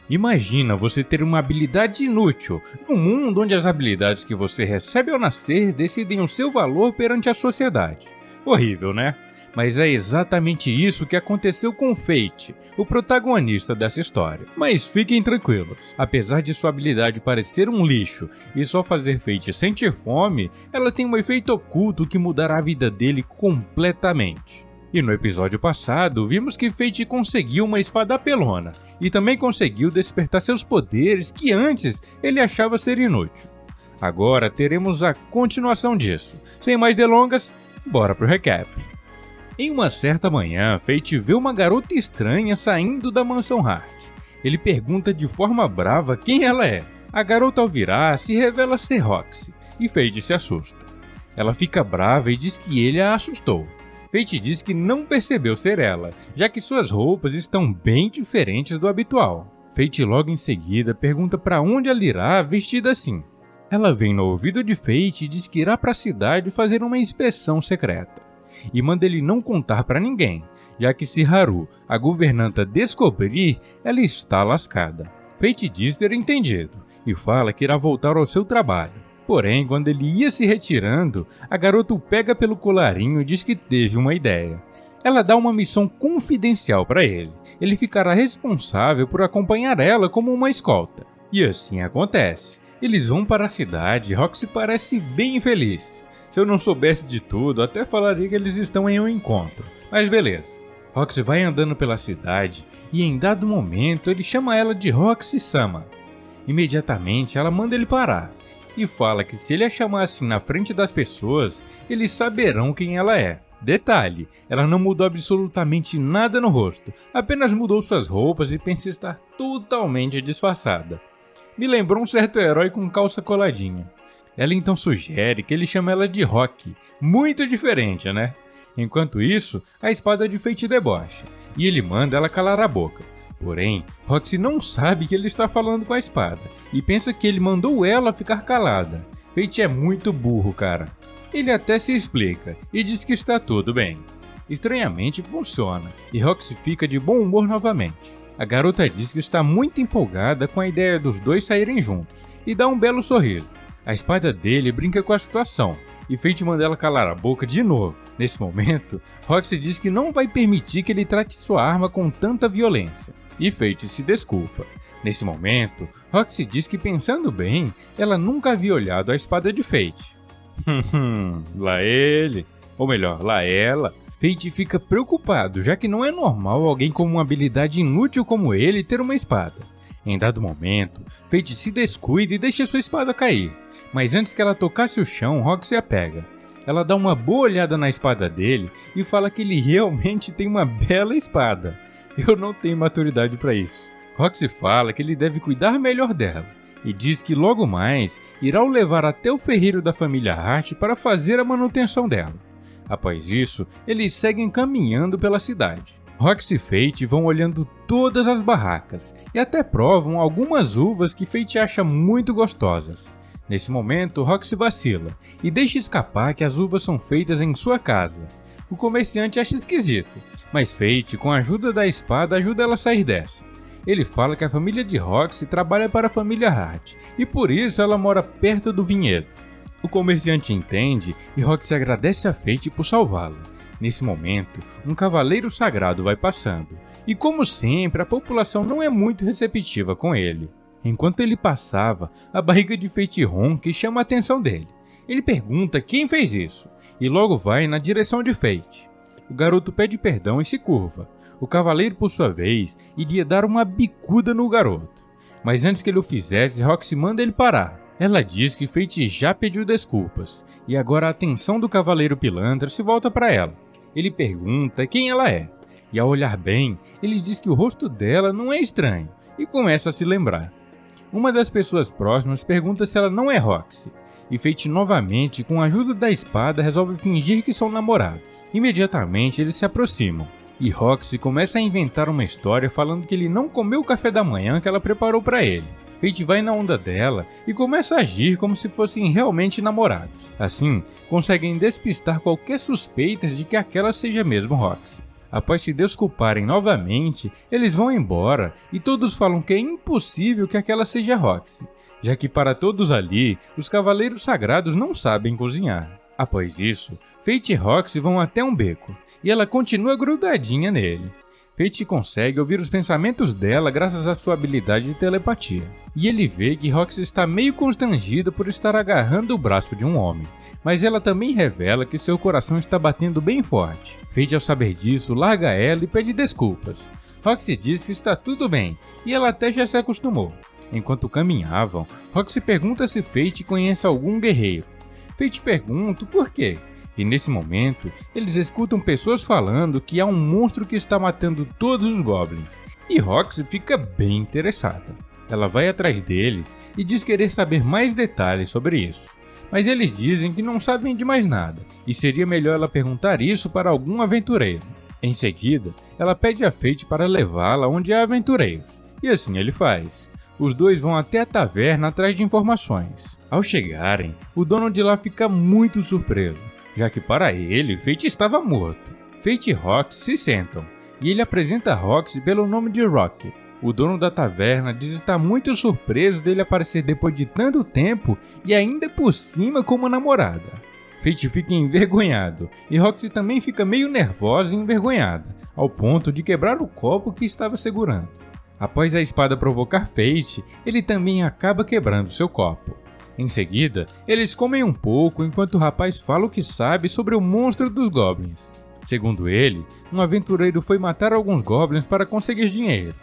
Imagina você ter uma habilidade inútil, num mundo onde as habilidades que você recebe ao nascer decidem o seu valor perante a sociedade. Horrível, né? Mas é exatamente isso que aconteceu com Fate, o protagonista dessa história. Mas fiquem tranquilos, apesar de sua habilidade parecer um lixo e só fazer Fate sentir fome, ela tem um efeito oculto que mudará a vida dele completamente. E no episódio passado, vimos que Fate conseguiu uma espada apelona, e também conseguiu despertar seus poderes que antes ele achava ser inútil. Agora teremos a continuação disso. Sem mais delongas, bora pro recap. Em uma certa manhã, Fate vê uma garota estranha saindo da mansão Hart. Ele pergunta de forma brava quem ela é. A garota ao virar se revela ser Roxy, e Fate se assusta. Ela fica brava e diz que ele a assustou. Fate diz que não percebeu ser ela, já que suas roupas estão bem diferentes do habitual. Fate logo em seguida pergunta para onde ela irá vestida assim. Ela vem no ouvido de Fate e diz que irá para a cidade fazer uma inspeção secreta. E manda ele não contar para ninguém, já que se Haru, a governanta, descobrir, ela está lascada. Fate diz ter entendido e fala que irá voltar ao seu trabalho. Porém, quando ele ia se retirando, a garota o pega pelo colarinho e diz que teve uma ideia. Ela dá uma missão confidencial para ele. Ele ficará responsável por acompanhar ela como uma escolta. E assim acontece. Eles vão para a cidade e Roxy parece bem feliz. Se eu não soubesse de tudo, até falaria que eles estão em um encontro. Mas beleza. Roxy vai andando pela cidade e em dado momento ele chama ela de Roxy-sama. Imediatamente ela manda ele parar. E fala que se ele a chamar assim na frente das pessoas, eles saberão quem ela é. Detalhe, ela não mudou absolutamente nada no rosto, apenas mudou suas roupas e pensa estar totalmente disfarçada. Me lembrou um certo herói com calça coladinha. Ela então sugere que ele chame ela de Rock, muito diferente, né? Enquanto isso, a espada de Fate debocha, e ele manda ela calar a boca. Porém, Roxy não sabe que ele está falando com a espada, e pensa que ele mandou ela ficar calada. Fate é muito burro, cara. Ele até se explica, e diz que está tudo bem. Estranhamente funciona, e Roxy fica de bom humor novamente. A garota diz que está muito empolgada com a ideia dos dois saírem juntos, e dá um belo sorriso. A espada dele brinca com a situação, e Fate manda ela calar a boca de novo. Nesse momento, Roxy diz que não vai permitir que ele trate sua arma com tanta violência. E Fate se desculpa. Nesse momento, Roxy diz que pensando bem, ela nunca havia olhado a espada de Fate. Lá ele, ou melhor, lá ela. Fate fica preocupado, já que não é normal alguém com uma habilidade inútil como ele ter uma espada. Em dado momento, Fate se descuida e deixa sua espada cair. Mas antes que ela tocasse o chão, Roxy a pega. Ela dá uma boa olhada na espada dele e fala que ele realmente tem uma bela espada. Eu não tenho maturidade para isso. Roxy fala que ele deve cuidar melhor dela e diz que logo mais irá o levar até o ferreiro da família Hart para fazer a manutenção dela. Após isso, eles seguem caminhando pela cidade. Roxy e Fate vão olhando todas as barracas e até provam algumas uvas que Fate acha muito gostosas. Nesse momento, Roxy vacila e deixa escapar que as uvas são feitas em sua casa. O comerciante acha esquisito, mas Fate, com a ajuda da espada, ajuda ela a sair dessa. Ele fala que a família de Roxy trabalha para a família Hart, e por isso ela mora perto do vinhedo. O comerciante entende e Roxy agradece a Fate por salvá-la. Nesse momento, um cavaleiro sagrado vai passando, e como sempre, a população não é muito receptiva com ele. Enquanto ele passava, a barriga de Fate ronca e chama a atenção dele. Ele pergunta quem fez isso, e logo vai na direção de Fate. O garoto pede perdão e se curva. O cavaleiro, por sua vez, iria dar uma bicuda no garoto. Mas antes que ele o fizesse, Roxy manda ele parar. Ela diz que Fate já pediu desculpas, e agora a atenção do cavaleiro pilantra se volta para ela. Ele pergunta quem ela é, e ao olhar bem, ele diz que o rosto dela não é estranho, e começa a se lembrar. Uma das pessoas próximas pergunta se ela não é Roxy, e Fate novamente, com a ajuda da espada, resolve fingir que são namorados. Imediatamente eles se aproximam, e Roxy começa a inventar uma história falando que ele não comeu o café da manhã que ela preparou para ele. Fate vai na onda dela e começa a agir como se fossem realmente namorados. Assim, conseguem despistar qualquer suspeita de que aquela seja mesmo Roxy. Após se desculparem novamente, eles vão embora e todos falam que é impossível que aquela seja Roxy, já que para todos ali, os Cavaleiros Sagrados não sabem cozinhar. Após isso, Fate e Roxy vão até um beco, e ela continua grudadinha nele. Fate consegue ouvir os pensamentos dela graças à sua habilidade de telepatia, e ele vê que Roxy está meio constrangida por estar agarrando o braço de um homem, mas ela também revela que seu coração está batendo bem forte. Fate, ao saber disso, larga ela e pede desculpas. Roxy diz que está tudo bem, e ela até já se acostumou. Enquanto caminhavam, Roxy pergunta se Fate conhece algum guerreiro. Fate pergunta o porquê. E nesse momento, eles escutam pessoas falando que há um monstro que está matando todos os goblins. E Roxy fica bem interessada. Ela vai atrás deles e diz querer saber mais detalhes sobre isso. Mas eles dizem que não sabem de mais nada, e seria melhor ela perguntar isso para algum aventureiro. Em seguida, ela pede a Fate para levá-la onde há aventureiros. E assim ele faz. Os dois vão até a taverna atrás de informações. Ao chegarem, o dono de lá fica muito surpreso, já que para ele, Fate estava morto. Fate e Roxy se sentam, e ele apresenta Roxy pelo nome de Rocky. O dono da taverna diz estar muito surpreso dele aparecer depois de tanto tempo e ainda por cima como namorada. Fate fica envergonhado, e Roxy também fica meio nervosa e envergonhada, ao ponto de quebrar o copo que estava segurando. Após a espada provocar Fate, ele também acaba quebrando seu copo. Em seguida, eles comem um pouco enquanto o rapaz fala o que sabe sobre o monstro dos goblins. Segundo ele, um aventureiro foi matar alguns goblins para conseguir dinheiro,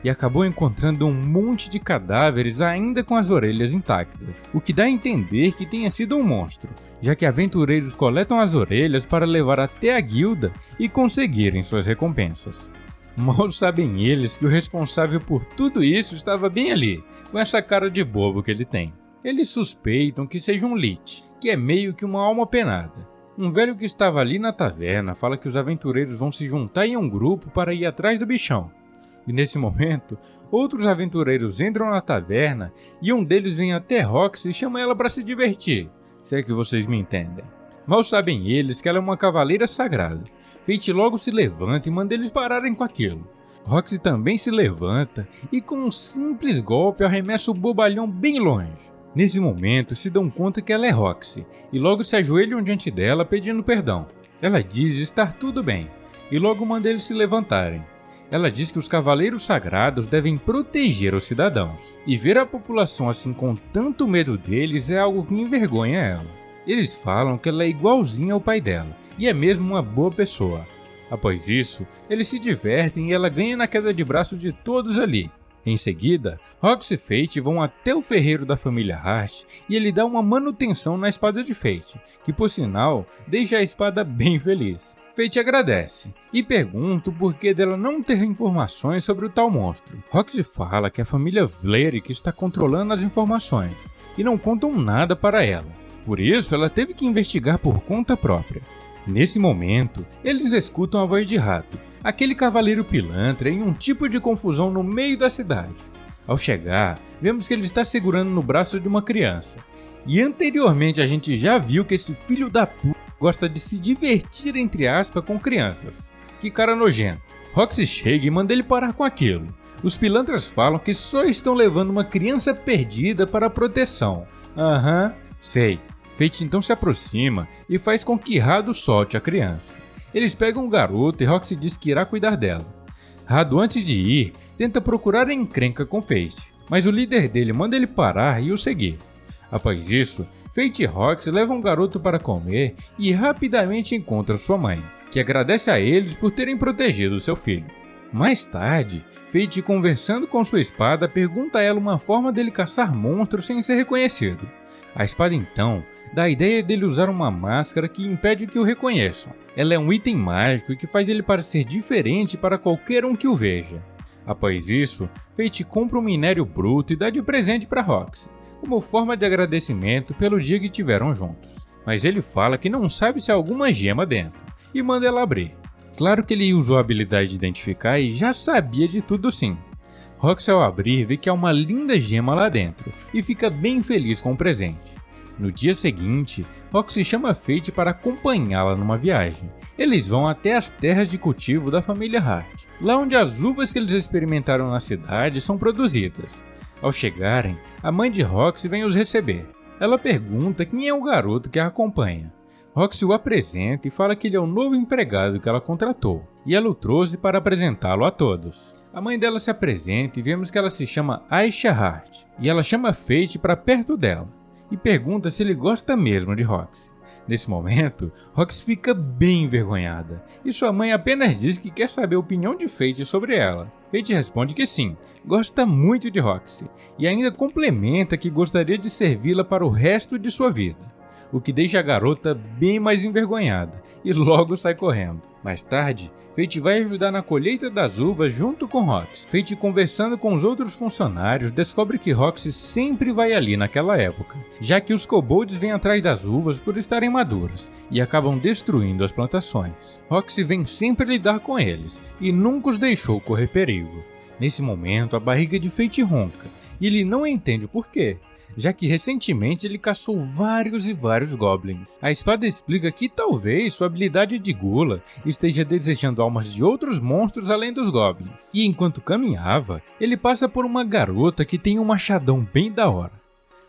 e acabou encontrando um monte de cadáveres ainda com as orelhas intactas, o que dá a entender que tenha sido um monstro, já que aventureiros coletam as orelhas para levar até a guilda e conseguirem suas recompensas. Mal sabem eles que o responsável por tudo isso estava bem ali, com essa cara de bobo que ele tem. Eles suspeitam que seja um Lich, que é meio que uma alma penada. Um velho que estava ali na taverna fala que os aventureiros vão se juntar em um grupo para ir atrás do bichão. E nesse momento, outros aventureiros entram na taverna e um deles vem até Roxy e chama ela para se divertir, se é que vocês me entendem. Mal sabem eles que ela é uma cavaleira sagrada. Fate logo se levanta e manda eles pararem com aquilo. Roxy também se levanta e com um simples golpe arremessa o bobalhão bem longe. Nesse momento se dão conta que ela é Roxy e logo se ajoelham diante dela pedindo perdão. Ela diz estar tudo bem e logo manda eles se levantarem. Ela diz que os cavaleiros sagrados devem proteger os cidadãos, e ver a população assim com tanto medo deles é algo que envergonha ela. Eles falam que ela é igualzinha ao pai dela, e é mesmo uma boa pessoa. Após isso, eles se divertem e ela ganha na queda de braços de todos ali. Em seguida, Roxy e Fate vão até o ferreiro da família Hart e ele dá uma manutenção na espada de Fate, que por sinal deixa a espada bem feliz. Fate agradece e pergunta o porquê dela não ter informações sobre o tal monstro. Roxy fala que a família Vlerick está controlando as informações e não contam nada para ela. Por isso, ela teve que investigar por conta própria. Nesse momento, eles escutam a voz de Rato, aquele cavaleiro pilantra, em um tipo de confusão no meio da cidade. Ao chegar, vemos que ele está segurando no braço de uma criança. E anteriormente a gente já viu que esse filho da puta gosta de se divertir entre aspas com crianças. Que cara nojento. Roxy chega e manda ele parar com aquilo. Os pilantras falam que só estão levando uma criança perdida para proteção. Sei. Fate então se aproxima e faz com que Rado solte a criança. Eles pegam o garoto e Roxy diz que irá cuidar dela. Rado, antes de ir, tenta procurar a encrenca com Fate, mas o líder dele manda ele parar e o seguir. Após isso, Fate e Roxy levam o garoto para comer e rapidamente encontram sua mãe, que agradece a eles por terem protegido seu filho. Mais tarde, Fate, conversando com sua espada, pergunta a ela uma forma dele caçar monstros sem ser reconhecido. A espada então dá a ideia dele usar uma máscara que impede que o reconheçam. Ela é um item mágico que faz ele parecer diferente para qualquer um que o veja. Após isso, Fate compra um minério bruto e dá de presente para Roxy, como forma de agradecimento pelo dia que tiveram juntos. Mas ele fala que não sabe se há alguma gema dentro, e manda ela abrir. Claro que ele usou a habilidade de identificar e já sabia de tudo sim. Roxy, ao abrir, vê que há uma linda gema lá dentro, e fica bem feliz com o presente. No dia seguinte, Roxy chama Fate para acompanhá-la numa viagem. Eles vão até as terras de cultivo da família Hart, lá onde as uvas que eles experimentaram na cidade são produzidas. Ao chegarem, a mãe de Roxy vem os receber. Ela pergunta quem é o garoto que a acompanha. Roxy o apresenta e fala que ele é o novo empregado que ela contratou, e ela o trouxe para apresentá-lo a todos. A mãe dela se apresenta e vemos que ela se chama Aisha Hart, e ela chama Fate para perto dela, e pergunta se ele gosta mesmo de Roxy. Nesse momento, Roxy fica bem envergonhada, e sua mãe apenas diz que quer saber a opinião de Fate sobre ela. Fate responde que sim, gosta muito de Roxy, e ainda complementa que gostaria de servi-la para o resto de sua vida, o que deixa a garota bem mais envergonhada, e logo sai correndo. Mais tarde, Fate vai ajudar na colheita das uvas junto com Roxy. Fate, conversando com os outros funcionários, descobre que Roxy sempre vai ali naquela época, já que os kobolds vêm atrás das uvas por estarem maduras e acabam destruindo as plantações. Roxy vem sempre lidar com eles e nunca os deixou correr perigo. Nesse momento, a barriga de Fate ronca e ele não entende o porquê, já que recentemente ele caçou vários goblins. A espada explica que talvez sua habilidade de gula esteja desejando almas de outros monstros além dos goblins. E enquanto caminhava, ele passa por uma garota que tem um machadão bem da hora.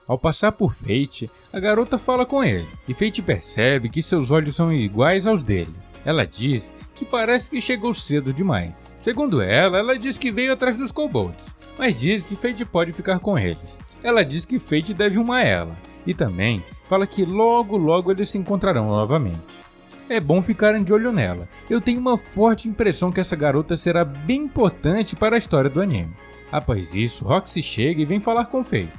Ao passar por Fate, a garota fala com ele, e Fate percebe que seus olhos são iguais aos dele. Ela diz que parece que chegou cedo demais. Segundo ela diz que veio atrás dos kobolds, mas diz que Fate pode ficar com eles. Ela diz que Fate deve uma a ela, e também fala que logo eles se encontrarão novamente. É bom ficarem de olho nela. Eu tenho uma forte impressão que essa garota será bem importante para a história do anime. Após isso, Roxy chega e vem falar com Fate.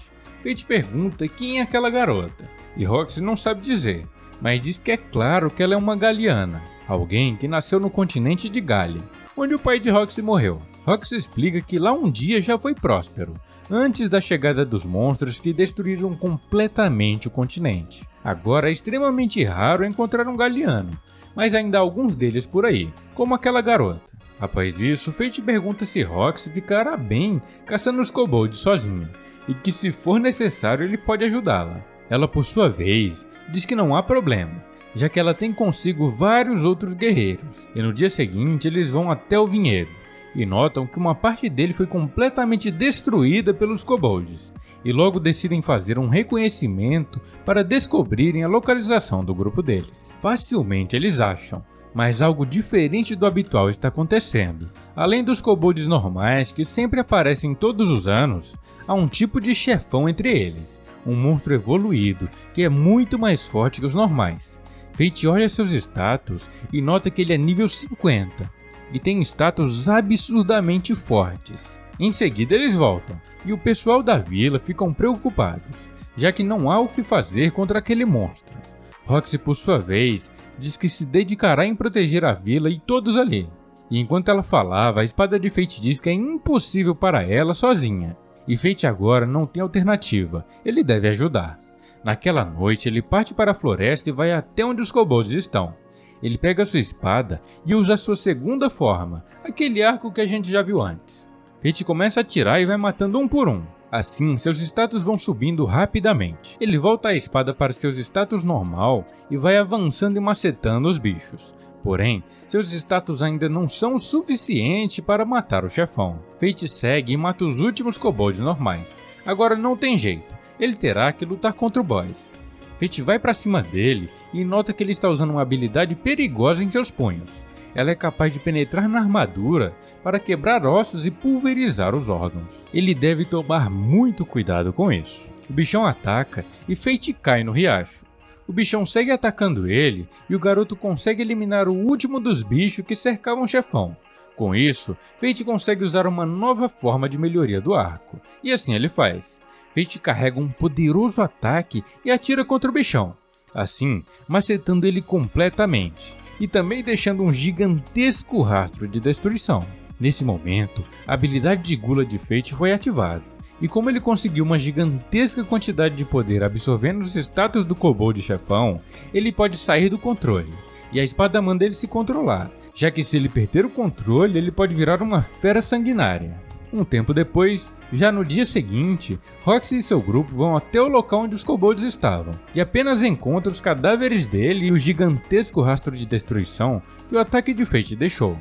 Fate pergunta quem é aquela garota, e Roxy não sabe dizer, mas diz que é claro que ela é uma Galiana, alguém que nasceu no continente de Galia, onde o pai de Roxy morreu. Roxy explica que lá um dia já foi próspero, antes da chegada dos monstros que destruíram completamente o continente. Agora é extremamente raro encontrar um Galiano, mas ainda há alguns deles por aí, como aquela garota. Após isso, Fate pergunta se Roxy ficará bem caçando os kobolds sozinha, e que se for necessário ele pode ajudá-la. Ela, por sua vez, diz que não há problema, já que ela tem consigo vários outros guerreiros, e no dia seguinte eles vão até o vinhedo, e notam que uma parte dele foi completamente destruída pelos kobolds, e logo decidem fazer um reconhecimento para descobrirem a localização do grupo deles. Facilmente eles acham, mas algo diferente do habitual está acontecendo. Além dos kobolds normais que sempre aparecem todos os anos, há um tipo de chefão entre eles, um monstro evoluído que é muito mais forte que os normais. Fate olha seus status e nota que ele é nível 50 e tem status absurdamente fortes. Em seguida eles voltam e o pessoal da vila ficam preocupados, já que não há o que fazer contra aquele monstro. Roxy, por sua vez, diz que se dedicará em proteger a vila e todos ali. E enquanto ela falava, a espada de Fate diz que é impossível para ela sozinha. E Fate agora não tem alternativa, ele deve ajudar. Naquela noite ele parte para a floresta e vai até onde os kobolds estão. Ele pega sua espada e usa sua segunda forma, aquele arco que a gente já viu antes. Fate começa a atirar e vai matando um por um. Assim, seus status vão subindo rapidamente. Ele volta a espada para seus status normal e vai avançando e macetando os bichos. Porém, seus status ainda não são o suficiente para matar o chefão. Fate segue e mata os últimos kobolds normais. Agora não tem jeito, ele terá que lutar contra o boss. Fate vai para cima dele e nota que ele está usando uma habilidade perigosa em seus punhos. Ela é capaz de penetrar na armadura para quebrar ossos e pulverizar os órgãos. Ele deve tomar muito cuidado com isso. O bichão ataca e Fate cai no riacho. O bichão segue atacando ele e o garoto consegue eliminar o último dos bichos que cercavam o chefão. Com isso, Fate consegue usar uma nova forma de melhoria do arco, e assim ele faz. Fate carrega um poderoso ataque e atira contra o bichão, assim macetando ele completamente, e também deixando um gigantesco rastro de destruição. Nesse momento, a habilidade de gula de Fate foi ativada, e como ele conseguiu uma gigantesca quantidade de poder absorvendo os status do kobold chefão, ele pode sair do controle, e a espada manda ele se controlar, já que se ele perder o controle, ele pode virar uma fera sanguinária. Um tempo depois, já no dia seguinte, Roxy e seu grupo vão até o local onde os kobolds estavam, e apenas encontram os cadáveres dele e o gigantesco rastro de destruição que o ataque de Fate deixou.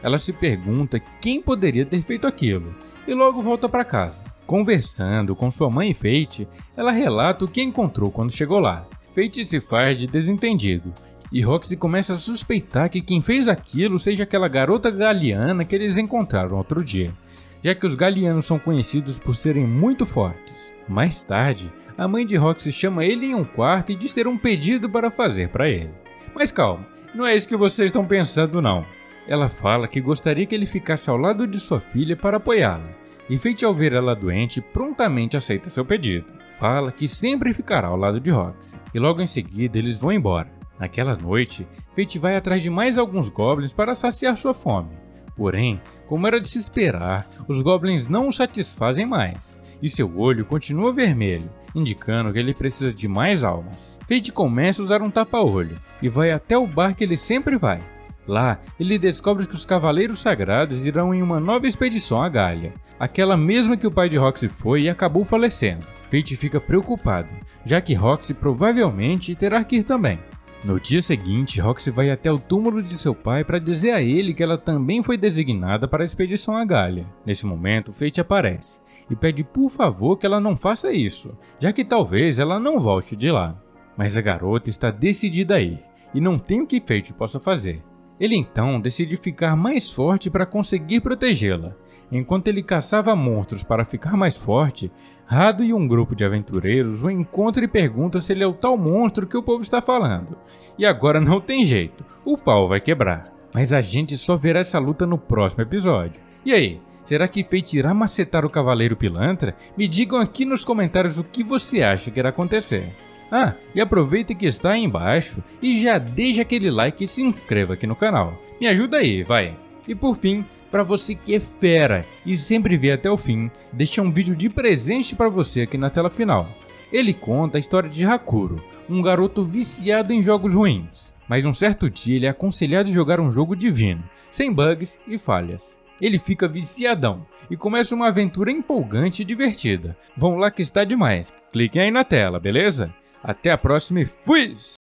Ela se pergunta quem poderia ter feito aquilo, e logo volta para casa. Conversando com sua mãe e Fate, ela relata o que encontrou quando chegou lá. Fate se faz de desentendido, e Roxy começa a suspeitar que quem fez aquilo seja aquela garota galiana que eles encontraram outro dia, já que os galianos são conhecidos por serem muito fortes. Mais tarde, a mãe de Roxy chama ele em um quarto e diz ter um pedido para fazer para ele. Mas calma, não é isso que vocês estão pensando não. Ela fala que gostaria que ele ficasse ao lado de sua filha para apoiá-la, e Fate, ao ver ela doente, prontamente aceita seu pedido. Fala que sempre ficará ao lado de Roxy, e logo em seguida eles vão embora. Naquela noite, Fate vai atrás de mais alguns goblins para saciar sua fome. Porém, como era de se esperar, os goblins não o satisfazem mais, e seu olho continua vermelho, indicando que ele precisa de mais almas. Fate começa a usar um tapa-olho, e vai até o bar que ele sempre vai. Lá, ele descobre que os Cavaleiros Sagrados irão em uma nova expedição à Galia, aquela mesma que o pai de Roxy foi e acabou falecendo. Fate fica preocupado, já que Roxy provavelmente terá que ir também. No dia seguinte, Roxy vai até o túmulo de seu pai para dizer a ele que ela também foi designada para a expedição à Galia. Nesse momento, Fate aparece e pede por favor que ela não faça isso, já que talvez ela não volte de lá. Mas a garota está decidida a ir, e não tem o que Fate possa fazer. Ele então decide ficar mais forte para conseguir protegê-la. Enquanto ele caçava monstros para ficar mais forte, Rado e um grupo de aventureiros o encontram e perguntam se ele é o tal monstro que o povo está falando. E agora não tem jeito, o pau vai quebrar. Mas a gente só verá essa luta no próximo episódio. E aí, será que Fate irá macetar o Cavaleiro Pilantra? Me digam aqui nos comentários o que você acha que irá acontecer. Ah, e aproveita que está aí embaixo e já deixa aquele like e se inscreva aqui no canal. Me ajuda aí, vai! E por fim, para você que é fera e sempre vê até o fim, deixa um vídeo de presente para você aqui na tela final. Ele conta a história de Hakuro, um garoto viciado em jogos ruins, mas um certo dia ele é aconselhado a jogar um jogo divino, sem bugs e falhas. Ele fica viciadão e começa uma aventura empolgante e divertida. Vão lá que está demais, cliquem aí na tela, beleza? Até a próxima e fui!